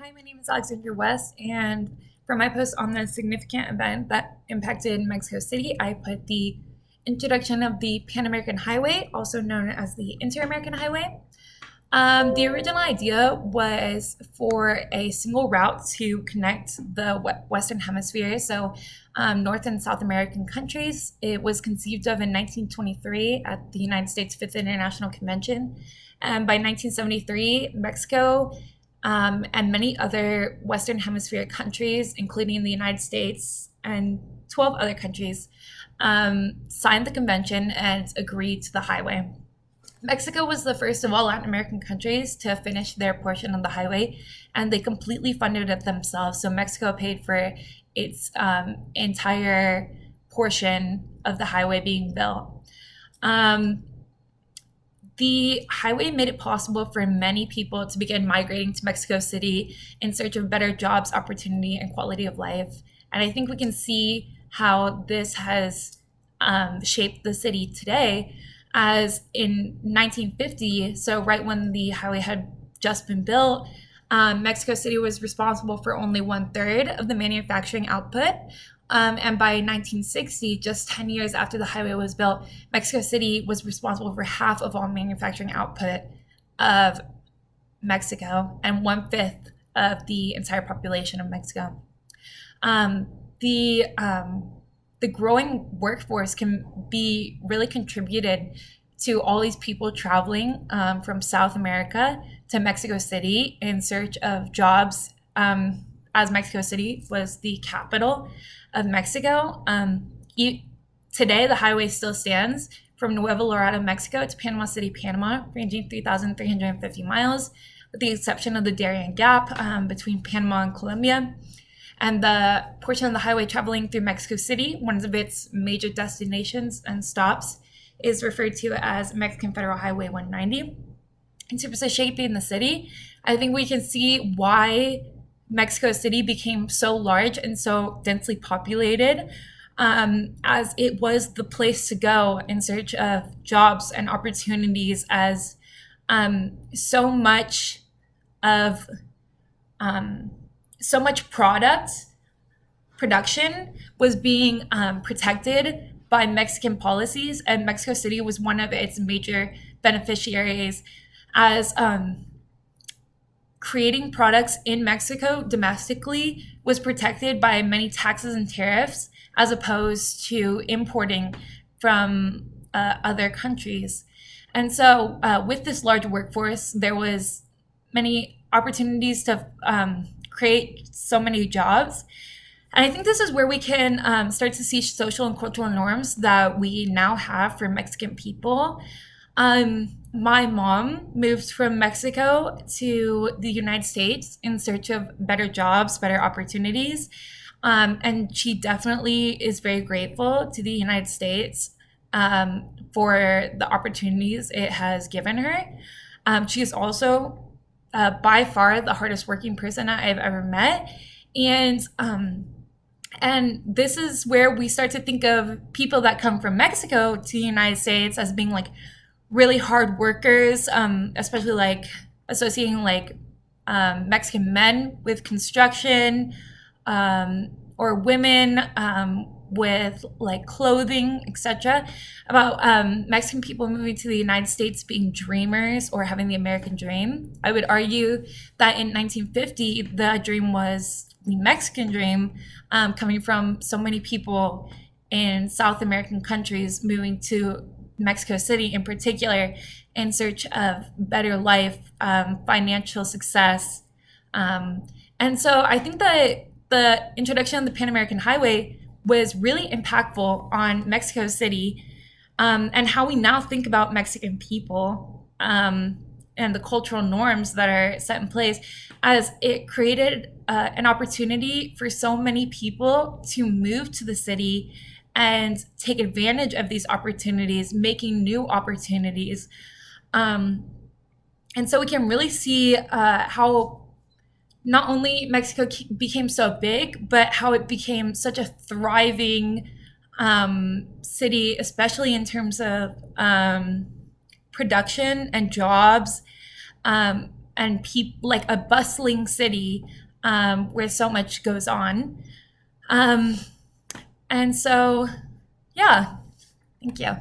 Hi, my name is Alexandra West, and for my post on the significant event that impacted Mexico City, I put the introduction of the Pan American Highway, also known as the Inter American Highway. The original idea was for a single route to connect the Western Hemisphere, so North and South American countries. It was conceived of in 1923 at the United States Fifth International Convention. And by 1973, Mexico and many other Western Hemisphere countries, including the United States and 12 other countries, signed the convention and agreed to the highway. Mexico was the first of all Latin American countries to finish their portion of the highway, and they completely funded it themselves. So Mexico paid for its entire portion of the highway being built. The highway made it possible for many people to begin migrating to Mexico City in search of better jobs, opportunity, and quality of life. And I think we can see how this has shaped the city today, as in 1950, so right when the highway had just been built, Mexico City was responsible for only one third of the manufacturing output. And by 1960, just 10 years after the highway was built, Mexico City was responsible for half of all manufacturing output of Mexico and one fifth of the entire population of Mexico. Um, the the growing workforce can be really contributed to all these people traveling from South America to Mexico City in search of jobs, as Mexico City was the capital of Mexico. Today, the highway still stands from Nuevo Laredo, Mexico to Panama City, Panama, ranging 3,350 miles, with the exception of the Darien Gap between Panama and Colombia. And the portion of the highway traveling through Mexico City, one of its major destinations and stops, is referred to as Mexican Federal Highway 190. In terms of shaping the city, I think we can see why Mexico City became so large and so densely populated, as it was the place to go in search of jobs and opportunities, as so much of so much production was being protected by Mexican policies, and Mexico City was one of its major beneficiaries, as creating products in Mexico domestically was protected by many taxes and tariffs, as opposed to importing from other countries. And so, with this large workforce, there was many opportunities to create so many jobs. And I think this is where we can start to see social and cultural norms that we now have for Mexican people. My mom moved from Mexico to the United States in search of better jobs, better opportunities. And she definitely is very grateful to the United States for the opportunities it has given her. She is also by far the hardest working person I've ever met. And this is where we start to think of people that come from Mexico to the United States as being like really hard workers, especially like associating like Mexican men with construction, or women with like clothing, etc. About Mexican people moving to the United States being dreamers or having the American dream. I would argue that in 1950, the dream was the Mexican dream, coming from so many people in South American countries moving to Mexico City in particular in search of better life, financial success. And so I think that the introduction of the Pan American Highway was really impactful on Mexico City, and how we now think about Mexican people, and the cultural norms that are set in place, as it created an opportunity for so many people to move to the city and take advantage of these opportunities, making new opportunities. And so we can really see how not only Mexico became so big, but how it became such a thriving city, especially in terms of production and jobs, and like a bustling city where so much goes on. Um, and so, yeah, thank you.